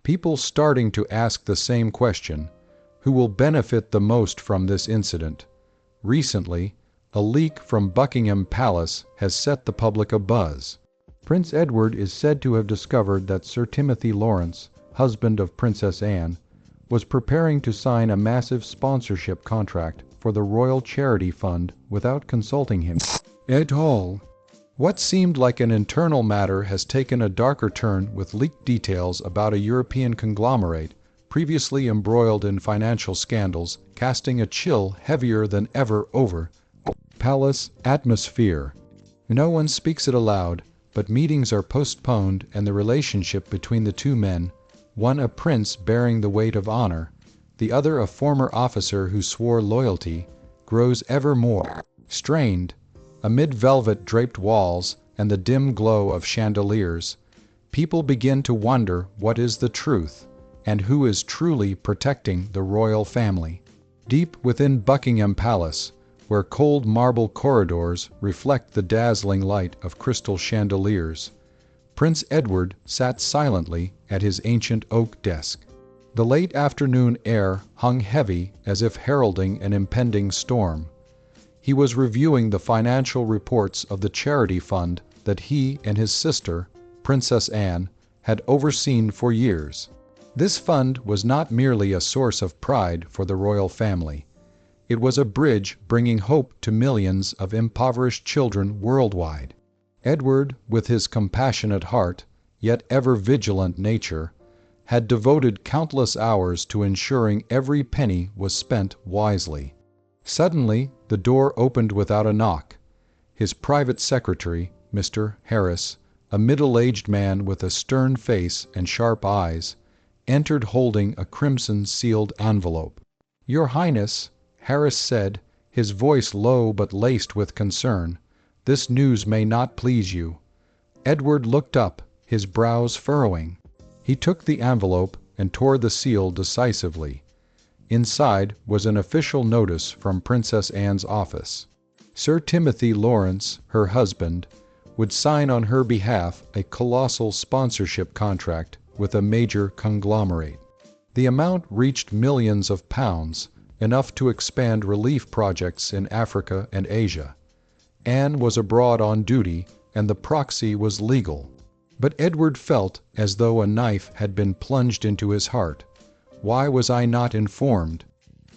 People starting to ask the same question: who will benefit the most from this incident? Recently, a leak from Buckingham Palace has set the public abuzz. Prince Edward is said to have discovered that Sir Timothy Lawrence, husband of Princess Anne, was preparing to sign a massive sponsorship contract for the Royal Charity Fund without consulting him at all. What seemed like an internal matter has taken a darker turn with leaked details about a European conglomerate previously embroiled in financial scandals, casting a chill heavier than ever over palace atmosphere. No one speaks it aloud, but meetings are postponed, and the relationship between the two men, one a prince bearing the weight of honor, the other a former officer who swore loyalty, grows ever more strained. Amid velvet-draped walls and the dim glow of chandeliers, people begin to wonder what is the truth, and who is truly protecting the royal family. Deep within Buckingham Palace, where cold marble corridors reflect the dazzling light of crystal chandeliers, Prince Edward sat silently at his ancient oak desk. The late afternoon air hung heavy as if heralding an impending storm. He was reviewing the financial reports of the charity fund that he and his sister, Princess Anne, had overseen for years. This fund was not merely a source of pride for the royal family. It was a bridge bringing hope to millions of impoverished children worldwide. Edward, with his compassionate heart, yet ever vigilant nature, had devoted countless hours to ensuring every penny was spent wisely. Suddenly, the door opened without a knock. His private secretary, Mr. Harris, a middle-aged man with a stern face and sharp eyes, entered holding a crimson-sealed envelope. "Your Highness," Harris said, his voice low but laced with concern, "this news may not please you." Edward looked up, his brows furrowing. He took the envelope and tore the seal decisively. Inside was an official notice from Princess Anne's office. Sir Timothy Lawrence, her husband, would sign on her behalf a colossal sponsorship contract with a major conglomerate. The amount reached millions of pounds, enough to expand relief projects in Africa and Asia. Anne was abroad on duty, and the proxy was legal. But Edward felt as though a knife had been plunged into his heart. Why was I not informed?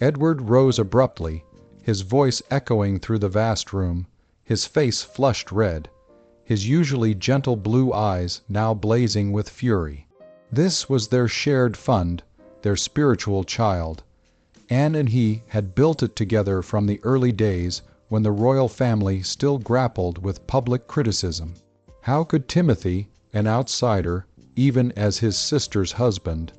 Edward rose abruptly, his voice echoing through the vast room, his face flushed red, his usually gentle blue eyes now blazing with fury. This was their shared fund, their spiritual child. Anne and he had built it together from the early days when the royal family still grappled with public criticism. How could Timothy, an outsider, even as his sister's husband,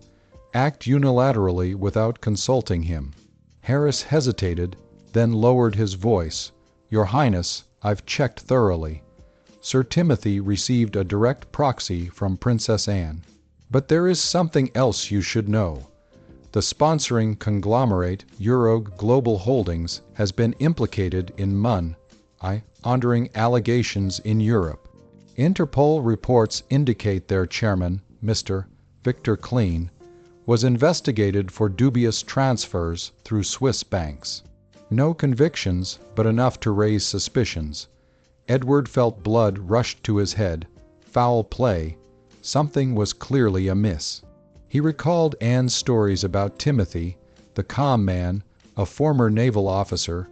act unilaterally without consulting him? Harris hesitated, then lowered his voice. "Your Highness, I've checked thoroughly. Sir Timothy received a direct proxy from Princess Anne. But there is something else you should know. The sponsoring conglomerate Eurogue Global Holdings has been implicated in money-laundering allegations in Europe. Interpol reports indicate their chairman, Mr. Victor Kleen, was investigated for dubious transfers through Swiss banks. No convictions, but enough to raise suspicions. Edward felt blood rushed to his head. Foul play. Something was clearly amiss. He recalled Anne's stories about Timothy, the calm man, a former naval officer,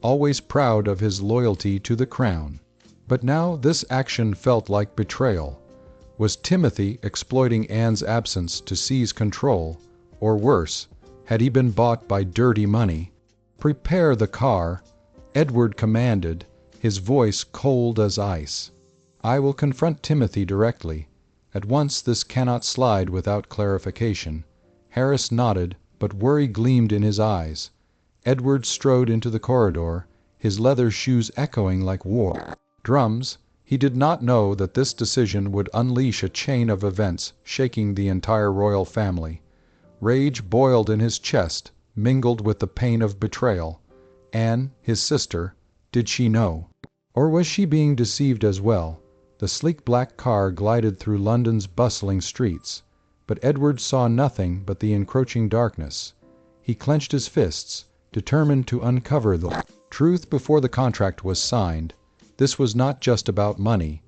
always proud of his loyalty to the crown. But now this action felt like betrayal. Was Timothy exploiting Anne's absence to seize control, or worse, had he been bought by dirty money? "Prepare the car," Edward commanded, his voice cold as ice. "I will confront Timothy directly. At once this cannot slide without clarification." Harris nodded, but worry gleamed in his eyes. Edward strode into the corridor, his leather shoes echoing like war drums. He did not know that this decision would unleash a chain of events shaking the entire royal family. Rage boiled in his chest, mingled with the pain of betrayal. Anne, his sister, did she know? Or was she being deceived as well? The sleek black car glided through London's bustling streets, but Edward saw nothing but the encroaching darkness. He clenched his fists, determined to uncover the truth before the contract was signed. This was not just about money.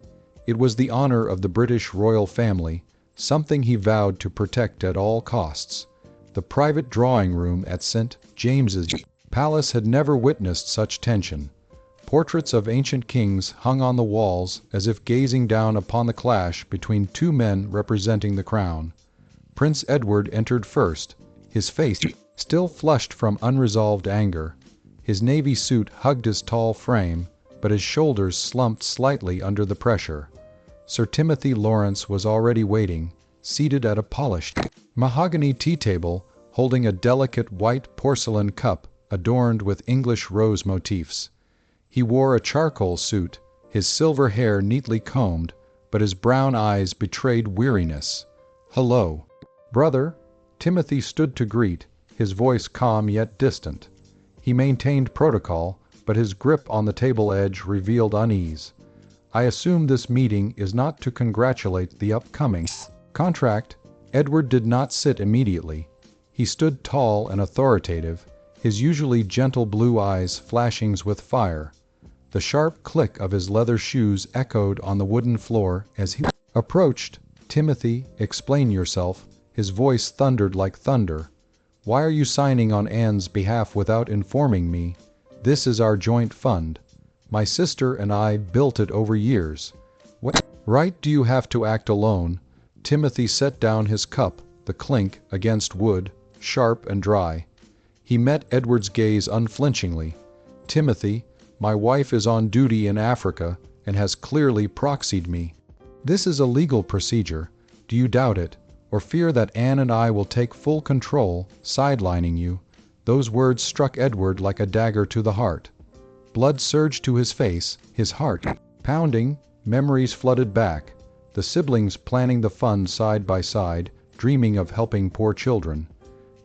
It was the honor of the British royal family, something he vowed to protect at all costs. The private drawing room at St. James's Palace had never witnessed such tension. Portraits of ancient kings hung on the walls as if gazing down upon the clash between two men representing the crown. Prince Edward entered first, his face still flushed from unresolved anger. His navy suit hugged his tall frame, but his shoulders slumped slightly under the pressure. Sir Timothy Lawrence was already waiting, seated at a polished mahogany tea table, holding a delicate white porcelain cup adorned with English rose motifs. He wore a charcoal suit, his silver hair neatly combed, but his brown eyes betrayed weariness. "Hello, brother." Timothy stood to greet, his voice calm yet distant. He maintained protocol, but his grip on the table edge revealed unease. "I assume this meeting is not to congratulate the upcoming contract." Edward did not sit immediately. He stood tall and authoritative, his usually gentle blue eyes flashing with fire. The sharp click of his leather shoes echoed on the wooden floor as he approached. "Timothy, explain yourself." His voice thundered like thunder. "Why are you signing on Anne's behalf without informing me? This is our joint fund. My sister and I built it over years. What right do you have to act alone?" Timothy set down his cup, the clink against wood, sharp and dry. He met Edward's gaze unflinchingly. "Timothy, my wife is on duty in Africa and has clearly proxied me. This is a legal procedure. Do you doubt it, or fear that Anne and I will take full control, sidelining you?" Those words struck Edward like a dagger to the heart. Blood surged to his face, his heart pounding. Memories flooded back. The siblings planning the fund side by side, dreaming of helping poor children.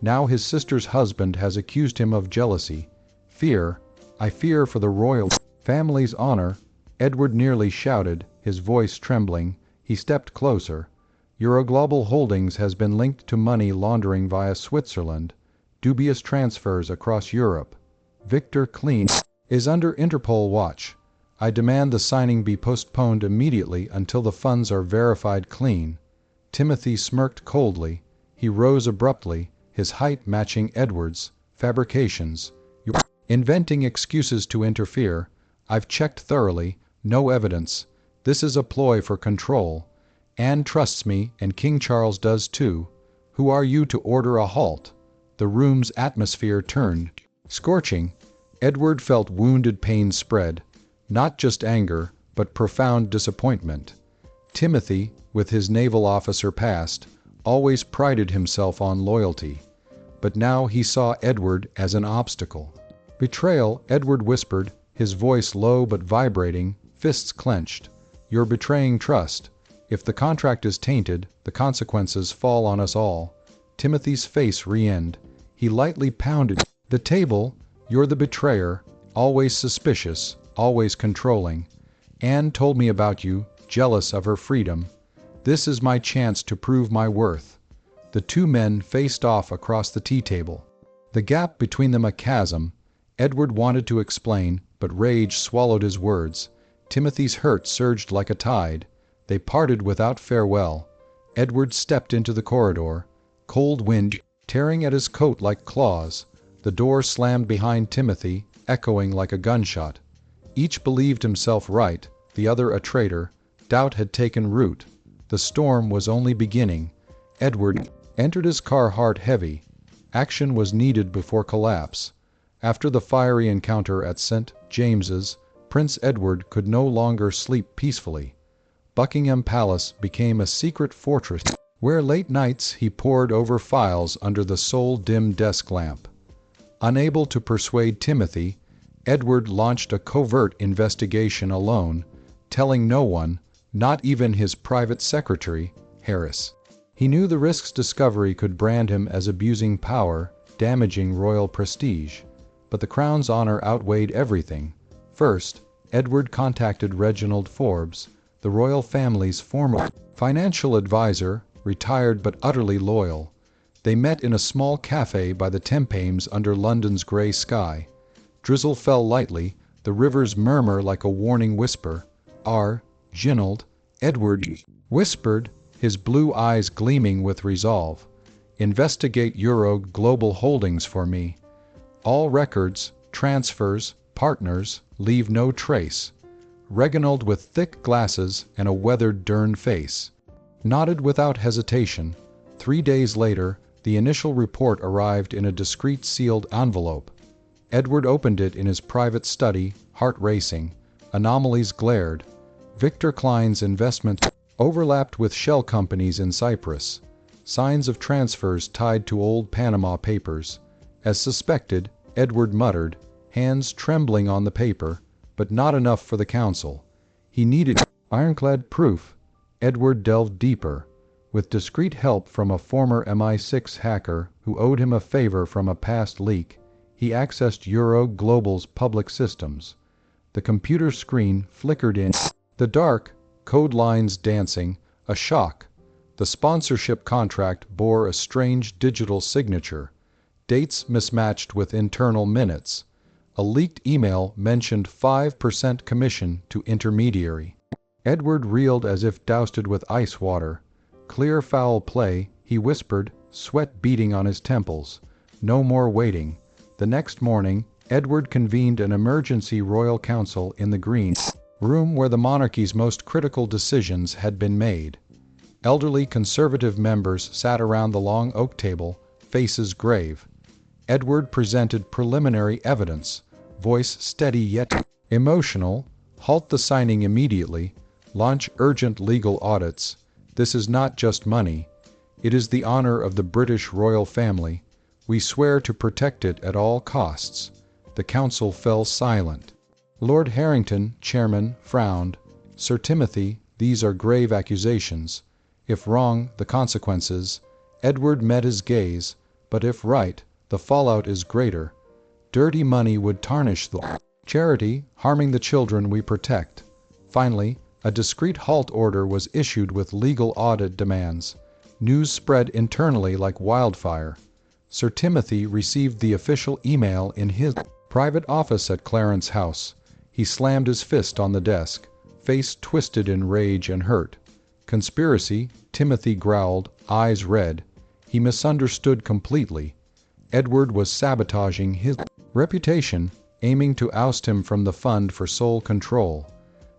Now his sister's husband has accused him of jealousy. "Fear, I fear for the royal family's honor." Edward nearly shouted, his voice trembling. He stepped closer. "Euroglobal Holdings has been linked to money laundering via Switzerland, dubious transfers across Europe. Victor Clean is under Interpol watch. I demand the signing be postponed immediately until the funds are verified clean." Timothy smirked coldly. He rose abruptly, his height matching Edward's. "Fabrications. You're inventing excuses to interfere. I've checked thoroughly. No evidence. This is a ploy for control. Anne trusts me, and King Charles does too. Who are you to order a halt?" The room's atmosphere turned scorching. Edward felt wounded pain spread. Not just anger, but profound disappointment. Timothy, with his naval officer past, always prided himself on loyalty. But now he saw Edward as an obstacle. "Betrayal," Edward whispered, his voice low but vibrating, fists clenched. "You're betraying trust. If the contract is tainted, the consequences fall on us all." Timothy's face re-ended. He lightly pounded the table. "You're the betrayer, always suspicious, always controlling. Anne told me about you, jealous of her freedom. This is my chance to prove my worth." The two men faced off across the tea table. The gap between them a chasm. Edward wanted to explain, but rage swallowed his words. Timothy's hurt surged like a tide. They parted without farewell. Edward stepped into the corridor, cold wind tearing at his coat like claws. The door slammed behind Timothy, echoing like a gunshot. Each believed himself right, the other a traitor. Doubt had taken root. The storm was only beginning. Edward entered his car heart heavy. Action was needed before collapse. After the fiery encounter at St. James's, Prince Edward could no longer sleep peacefully. Buckingham Palace became a secret fortress where late nights he pored over files under the sole dim desk lamp. Unable to persuade Timothy, Edward launched a covert investigation alone, telling no one, not even his private secretary, Harris. He knew the risk's discovery could brand him as abusing power, damaging royal prestige. But the crown's honor outweighed everything. First, Edward contacted Reginald Forbes, the royal family's former financial advisor, retired but utterly loyal. They met in a small cafe by the Thames under London's grey sky. Drizzle fell lightly, the river's murmur like a warning whisper. Reginald, Edward whispered, his blue eyes gleaming with resolve. Investigate Euro Global Holdings for me. All records, transfers, partners, leave no trace. Reginald, with thick glasses and a weathered Dern face, nodded without hesitation. 3 days later, the initial report arrived in a discreet sealed envelope. Edward opened it in his private study, heart racing. Anomalies glared. Victor Klein's investments overlapped with shell companies in Cyprus. Signs of transfers tied to old Panama papers. As suspected, Edward muttered, hands trembling on the paper, but not enough for the council. He needed ironclad proof. Edward delved deeper. With discreet help from a former MI6 hacker who owed him a favor from a past leak, he accessed Euro Global's public systems. The computer screen flickered in the dark, code lines dancing, a shock. The sponsorship contract bore a strange digital signature, dates mismatched with internal minutes. A leaked email mentioned 5% commission to intermediary. Edward reeled as if doused with ice water. Clear foul play, he whispered, sweat beading on his temples. No more waiting. The next morning, Edward convened an emergency royal council in the green room where the monarchy's most critical decisions had been made. Elderly conservative members sat around the long oak table, faces grave. Edward presented preliminary evidence, voice steady yet emotional. Halt the signing immediately. Launch urgent legal audits. This is not just money. It is the honor of the British royal family. We swear to protect it at all costs. The council fell silent. Lord Harrington, chairman, frowned. Sir Timothy, these are grave accusations. If wrong, the consequences. Edward met his gaze, but if right, the fallout is greater. Dirty money would tarnish the charity, harming the children we protect. Finally, a discreet halt order was issued with legal audit demands. News spread internally like wildfire. Sir Timothy received the official email in his private office at Clarence House. He slammed his fist on the desk, face twisted in rage and hurt. Conspiracy, Timothy growled, eyes red. He misunderstood completely. Edward was sabotaging his reputation, aiming to oust him from the fund for sole control.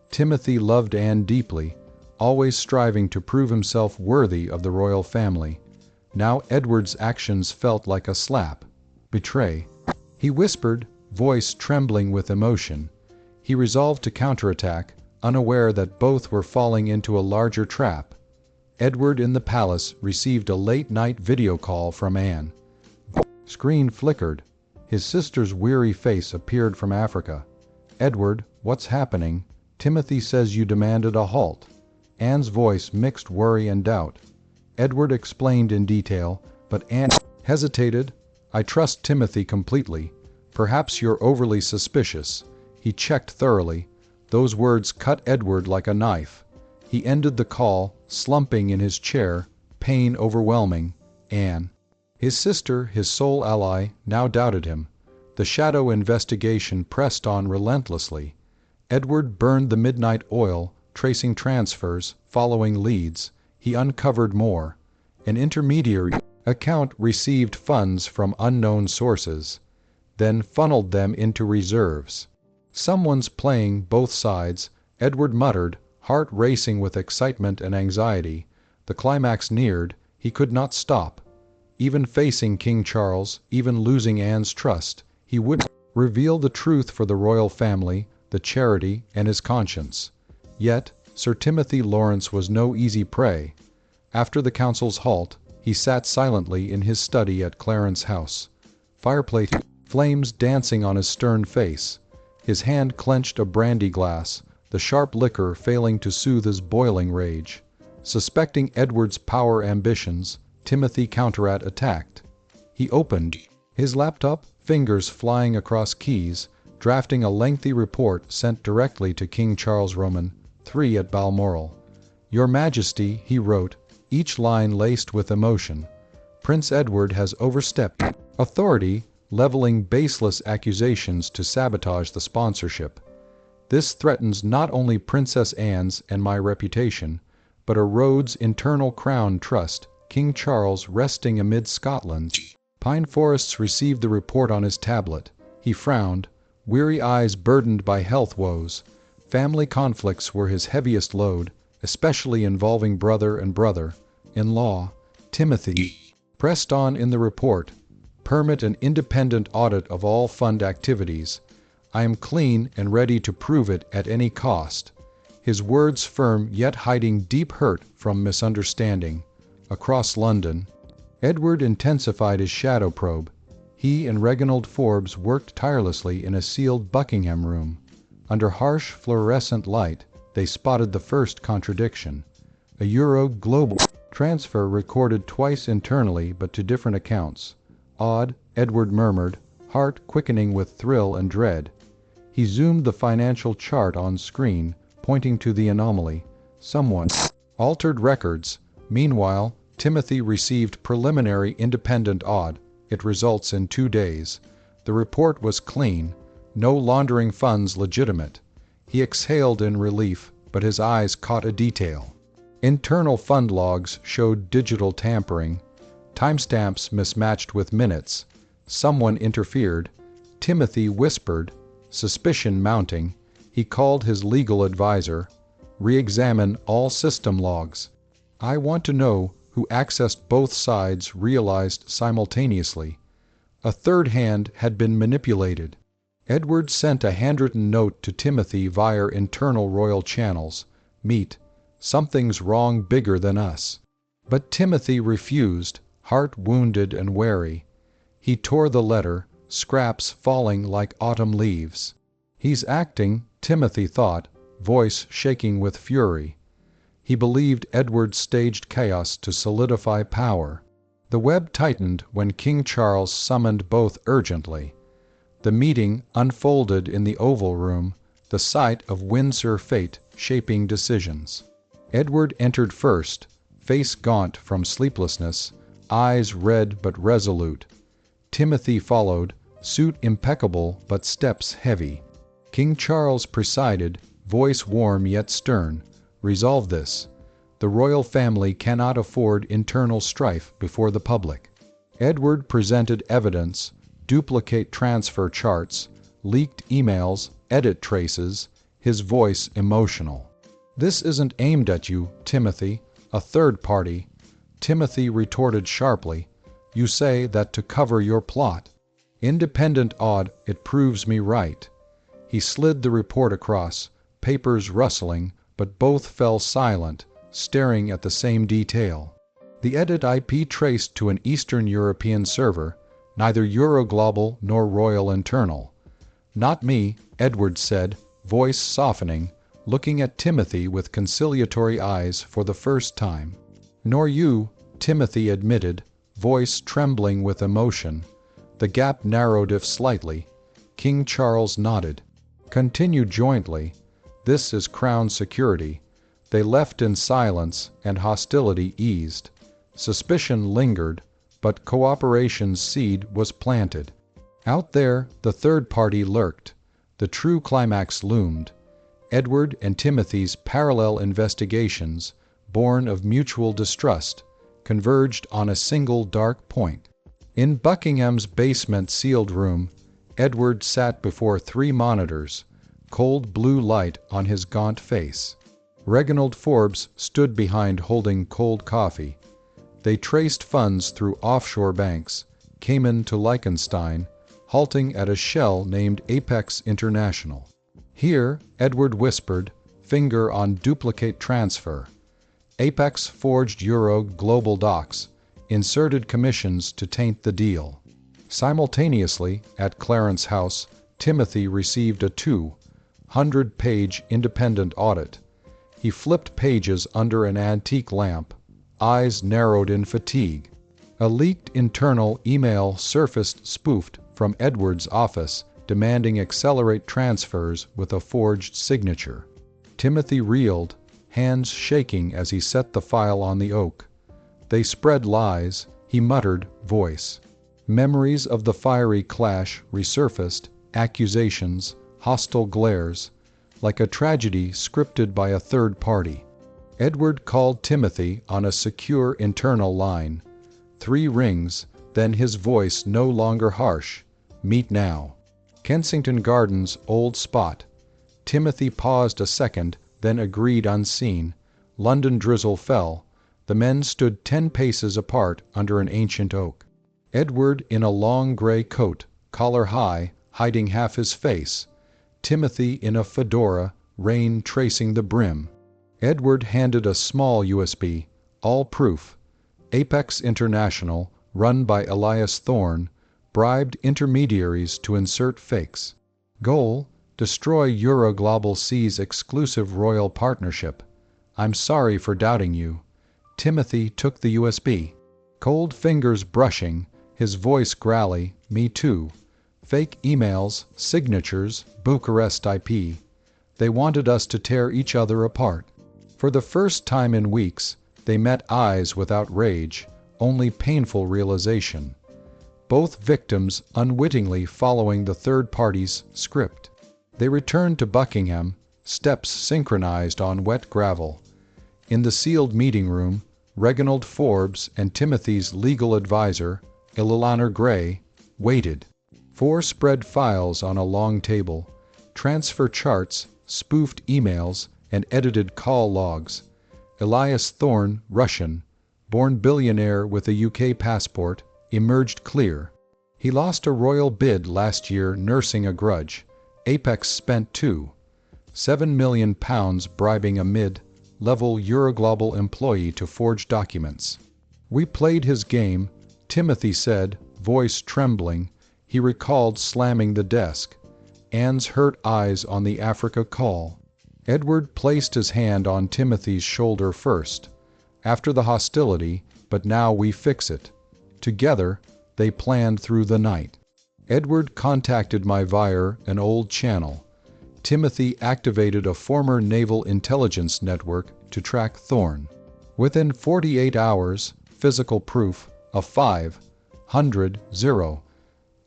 Timothy loved Anne deeply, always striving to prove himself worthy of the royal family. Now Edward's actions felt like a slap. Betray. He whispered, voice trembling with emotion. He resolved to counterattack, unaware that both were falling into a larger trap. Edward in the palace received a late-night video call from Anne. Screen flickered. His sister's weary face appeared from Africa. Edward, what's happening? Timothy says you demanded a halt. Anne's voice mixed worry and doubt. Edward explained in detail, but Anne hesitated. I trust Timothy completely. Perhaps you're overly suspicious. He checked thoroughly. Those words cut Edward like a knife. He ended the call, slumping in his chair, pain overwhelming. Anne, his sister, his sole ally, now doubted him. The shadow investigation pressed on relentlessly. Edward burned the midnight oil, tracing transfers, following leads. He uncovered more. An intermediary account received funds from unknown sources, then funneled them into reserves. Someone's playing both sides, Edward muttered, heart racing with excitement and anxiety. The climax neared. He could not stop. Even facing King Charles, even losing Anne's trust, he would reveal the truth for the royal family, the charity, and his conscience. Yet, Sir Timothy Lawrence was no easy prey. After the council's halt, he sat silently in his study at Clarence House. Fireplace flames dancing on his stern face. His hand clenched a brandy glass, the sharp liquor failing to soothe his boiling rage. Suspecting Edward's power ambitions, Timothy counterattacked. He opened his laptop, fingers flying across keys, drafting a lengthy report sent directly to King Charles Roman III at Balmoral. Your Majesty, he wrote, each line laced with emotion. Prince Edward has overstepped authority, leveling baseless accusations to sabotage the sponsorship. This threatens not only Princess Anne's and my reputation, but erodes internal crown trust. King Charles resting amid Scotland's pine forests received the report on his tablet. He frowned, weary eyes burdened by health woes. Family conflicts were his heaviest load, especially involving brother and brother-in-law. Timothy pressed on in the report. Permit an independent audit of all fund activities. I am clean and ready to prove it at any cost. His words firm, yet hiding deep hurt from misunderstanding. Across London, Edward intensified his shadow probe. He and Reginald Forbes worked tirelessly in a sealed Buckingham room. Under harsh fluorescent light, they spotted the first contradiction. A Euro global transfer recorded twice internally but to different accounts. Odd, Edward murmured, heart quickening with thrill and dread. He zoomed the financial chart on screen, pointing to the anomaly. Someone altered records. Meanwhile, Timothy received preliminary independent audit. It results in 2 days. The report was clean. No laundering funds legitimate. He exhaled in relief, but his eyes caught a detail. Internal fund logs showed digital tampering. Timestamps mismatched with minutes. Someone interfered. Timothy whispered, suspicion mounting. He called his legal advisor. Re-examine all system logs. I want to know who accessed both sides realized simultaneously. A third hand had been manipulated. Edward sent a handwritten note to Timothy via internal royal channels. Meet. Something's wrong bigger than us. But Timothy refused, heart wounded and wary. He tore the letter, scraps falling like autumn leaves. He's acting, Timothy thought, voice shaking with fury. He believed Edward staged chaos to solidify power. The web tightened when King Charles summoned both urgently. The meeting unfolded in the Oval Room, the site of Windsor fate shaping decisions. Edward entered first, face gaunt from sleeplessness, eyes red but resolute. Timothy followed, suit impeccable but steps heavy. King Charles presided, voice warm yet stern. Resolve this. The royal family cannot afford internal strife before the public. Edward presented evidence, duplicate transfer charts, leaked emails, edit traces, his voice emotional. This isn't aimed at you, Timothy, a third party. Timothy retorted sharply, you say that to cover your plot. Independent audit, it proves me right. He slid the report across, papers rustling, but both fell silent, staring at the same detail. The edit IP traced to an Eastern European server, neither Euroglobal nor Royal Internal. Not me, Edward said, voice softening, looking at Timothy with conciliatory eyes for the first time. Nor you, Timothy admitted, voice trembling with emotion. The gap narrowed if slightly. King Charles nodded. Continued jointly. This is Crown security. They left in silence, and hostility eased. Suspicion lingered, but cooperation's seed was planted. Out there, the third party lurked. The true climax loomed. Edward and Timothy's parallel investigations, born of mutual distrust, converged on a single dark point. In Buckingham's basement sealed room, Edward sat before 3 monitors, cold blue light on his gaunt face. Reginald Forbes stood behind holding cold coffee. They traced funds through offshore banks, Cayman to Liechtenstein, halting at a shell named Apex International. Here, Edward whispered, finger on duplicate transfer. Apex forged Euro global docs, inserted commissions to taint the deal. Simultaneously, at Clarence House, Timothy received a 200-page independent audit. He flipped pages under an antique lamp, eyes narrowed in fatigue. A leaked internal email surfaced spoofed from Edward's office, demanding accelerate transfers with a forged signature. Timothy reeled, hands shaking as he set the file on the oak. They spread lies, he muttered, voice. Memories of the fiery clash resurfaced, accusations, hostile glares, like a tragedy scripted by a third party. Edward called Timothy on a secure internal line. 3 rings, then his voice no longer harsh. Meet now. Kensington Gardens' old spot. Timothy paused a second, then agreed unseen. London drizzle fell. The men stood 10 paces apart under an ancient oak. Edward in a long grey coat, collar high, hiding half his face. Timothy in a fedora, rain tracing the brim. Edward handed a small USB, all proof. Apex International, run by Elias Thorne, bribed intermediaries to insert fakes. Goal: destroy Euroglobal C's exclusive royal partnership. I'm sorry for doubting you. Timothy took the USB. Cold fingers brushing, his voice growly, me too. Fake emails, signatures, Bucharest IP. They wanted us to tear each other apart. For the first time in weeks, they met eyes without rage, only painful realization. Both victims unwittingly following the third party's script. They returned to Buckingham, steps synchronized on wet gravel. In the sealed meeting room, Reginald Forbes and Timothy's legal advisor, Ilanor Gray, waited. 4 spread files on a long table, transfer charts, spoofed emails, and edited call logs. Elias Thorne, Russian, born billionaire with a UK passport, emerged clear. He lost a royal bid last year nursing a grudge. Apex spent £7 million bribing a mid-level Euroglobal employee to forge documents. We played his game, Timothy said, voice trembling. He recalled slamming the desk. Anne's hurt eyes on the Africa call. Edward placed his hand on Timothy's shoulder first. After the hostility, but now we fix it. Together, they planned through the night. Edward contacted my Vire, an old channel. Timothy activated a former naval intelligence network to track Thorne. Within 48 hours, physical proof, a 500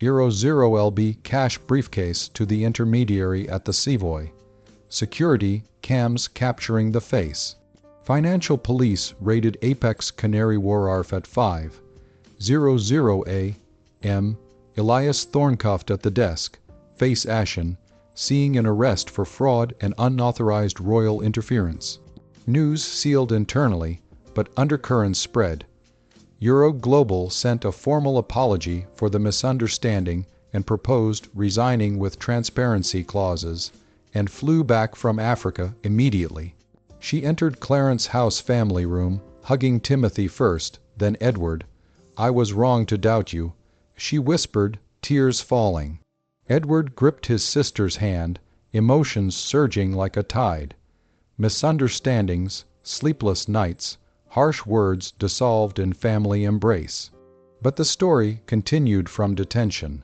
euro 0 LB cash briefcase to the intermediary at the Savoy. Security cams capturing the face. Financial police raided Apex Canary Wharf at 5:00 a.m. Elias Thorne cuffed at the desk, face ashen, seeing an arrest for fraud and unauthorized royal interference. News sealed internally, but undercurrents spread. Euroglobal sent a formal apology for the misunderstanding and proposed resigning with transparency clauses, and flew back from Africa immediately. She entered Clarence House family room, hugging Timothy first, then Edward. I was wrong to doubt you, she whispered, tears falling. Edward gripped his sister's hand, emotions surging like a tide. Misunderstandings, sleepless nights, harsh words dissolved in family embrace. But the story continued from detention.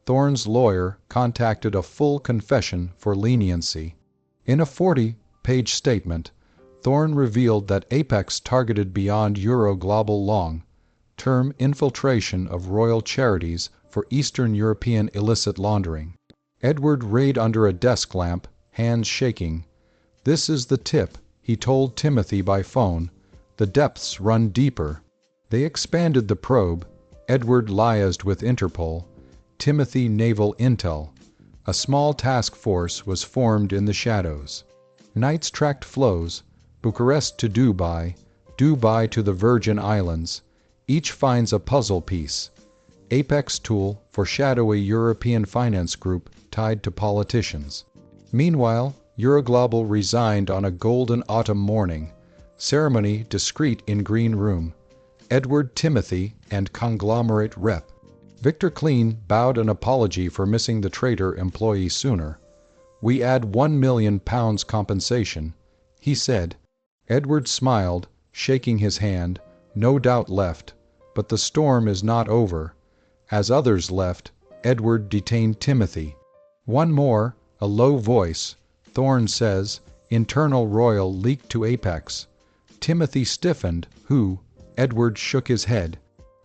Thorne's lawyer contacted a full confession for leniency. In a 40-page statement, Thorne revealed that Apex targeted beyond Euroglobal long-term infiltration of royal charities for Eastern European illicit laundering. Edward rayed under a desk lamp, hands shaking. This is the tip, he told Timothy by phone. The depths run deeper. They expanded the probe. Edward liaised with Interpol. Timothy Naval Intel. A small task force was formed in the shadows. Nights tracked flows, Bucharest to Dubai, Dubai to the Virgin Islands. Each finds a puzzle piece. Apex tool for shadowy European finance group tied to politicians. Meanwhile, Euroglobal resigned on a golden autumn morning. Ceremony discreet in green room. Edward Timothy and conglomerate rep. Victor Clean bowed an apology for missing the traitor employee sooner. We add £1 million compensation, he said. Edward smiled, shaking his hand. No doubt left, but the storm is not over. As others left, Edward detained Timothy. One more, a low voice. Thorne says, internal royal leaked to Apex. Timothy stiffened. Who? Edward shook his head.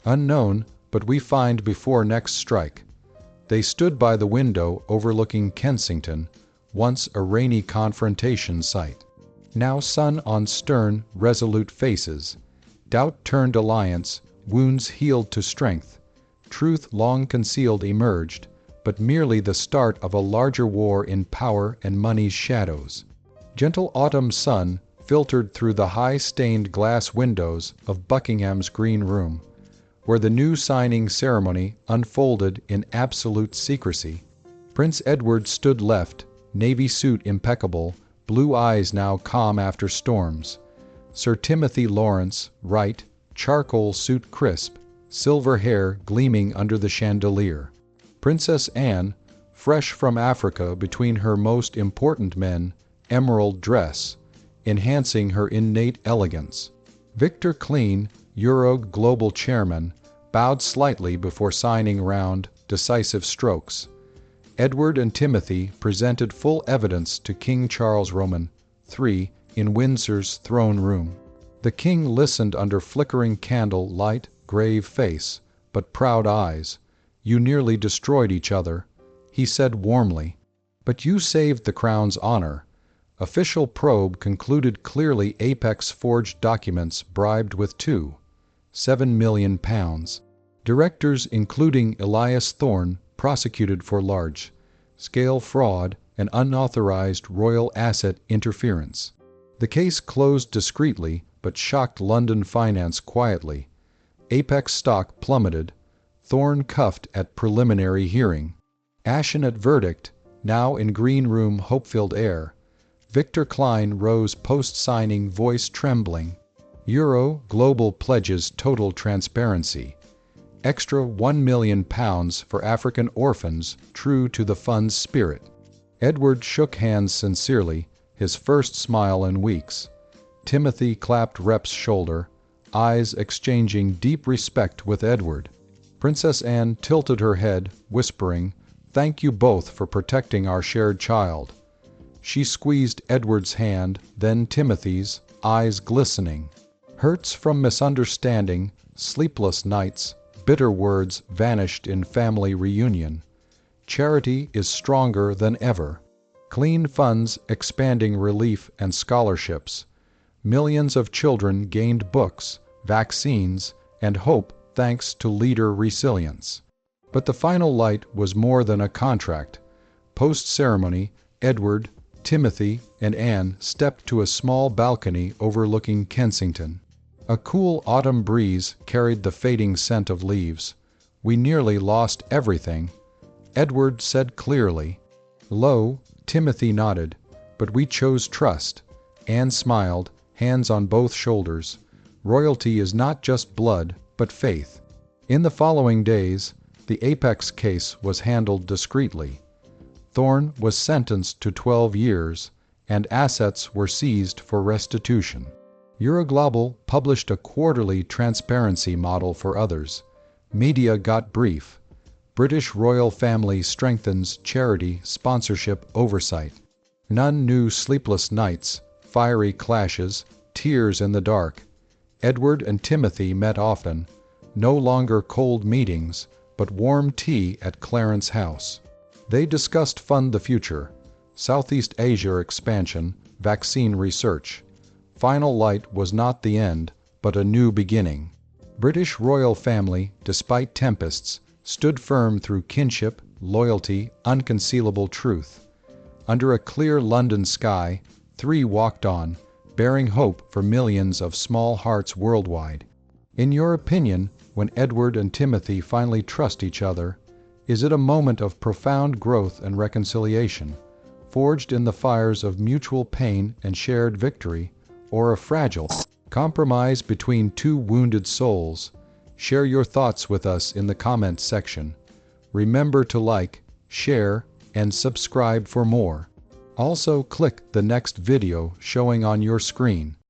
Unknown, but we find before next strike. They stood by the window overlooking Kensington, once a rainy confrontation site. Now sun on stern, resolute faces. Doubt turned alliance, wounds healed to strength. Truth long concealed emerged, but merely the start of a larger war in power and money's shadows. Gentle autumn sun filtered through the high stained glass windows of Buckingham's green room, where the new signing ceremony unfolded in absolute secrecy. Prince Edward stood left, navy suit impeccable, blue eyes now calm after storms. Sir Timothy Lawrence, right, charcoal suit crisp, silver hair gleaming under the chandelier. Princess Anne, fresh from Africa between her most important men, emerald dress, enhancing her innate elegance. Victor Clean, Eurog Global Chairman, bowed slightly before signing round, decisive strokes. Edward and Timothy presented full evidence to King Charles Roman III in Windsor's throne room. The king listened under flickering candle light, grave face, but proud eyes. "You nearly destroyed each other," he said warmly. "But you saved the crown's honor." Official probe concluded clearly Apex forged documents bribed with £7 million. Directors including Elias Thorne prosecuted for large-scale fraud and unauthorized royal asset interference. The case closed discreetly but shocked London finance quietly. Apex stock plummeted, Thorne cuffed at preliminary hearing. Ashen at verdict, now in green room hope-filled air. Victor Klein rose post-signing, voice trembling. Euro Global pledges total transparency. Extra £1 million for African orphans, true to the fund's spirit. Edward shook hands sincerely, his first smile in weeks. Timothy clapped Rep's shoulder, eyes exchanging deep respect with Edward. Princess Anne tilted her head, whispering, "Thank you both for protecting our shared child." She squeezed Edward's hand, then Timothy's, eyes glistening. Hurts from misunderstanding, sleepless nights, bitter words vanished in family reunion. Charity is stronger than ever. Clean funds expanding relief and scholarships. Millions of children gained books, vaccines, and hope thanks to leader resilience. But the final light was more than a contract. Post-ceremony, Edward, Timothy, and Anne stepped to a small balcony overlooking Kensington. A cool autumn breeze carried the fading scent of leaves. "We nearly lost everything," Edward said clearly. Low, Timothy nodded, "But we chose trust." Anne smiled, hands on both shoulders. Royalty is not just blood, but faith. In the following days, the Apex case was handled discreetly. Thorne was sentenced to 12 years, and assets were seized for restitution. Euroglobal published a quarterly transparency model for others. Media got brief. British royal family strengthens charity sponsorship oversight. None knew sleepless nights, fiery clashes, tears in the dark. Edward and Timothy met often, no longer cold meetings, but warm tea at Clarence House. They discussed Fund the Future, Southeast Asia expansion, vaccine research. Final light was not the end, but a new beginning. British royal family, despite tempests, stood firm through kinship, loyalty, unconcealable truth. Under a clear London sky, three walked on, bearing hope for millions of small hearts worldwide. In your opinion, when Edward and Timothy finally trust each other, is it a moment of profound growth and reconciliation, forged in the fires of mutual pain and shared victory, or a fragile compromise between two wounded souls? Share your thoughts with us in the comments section. Remember to like, share, and subscribe for more. Also click the next video showing on your screen.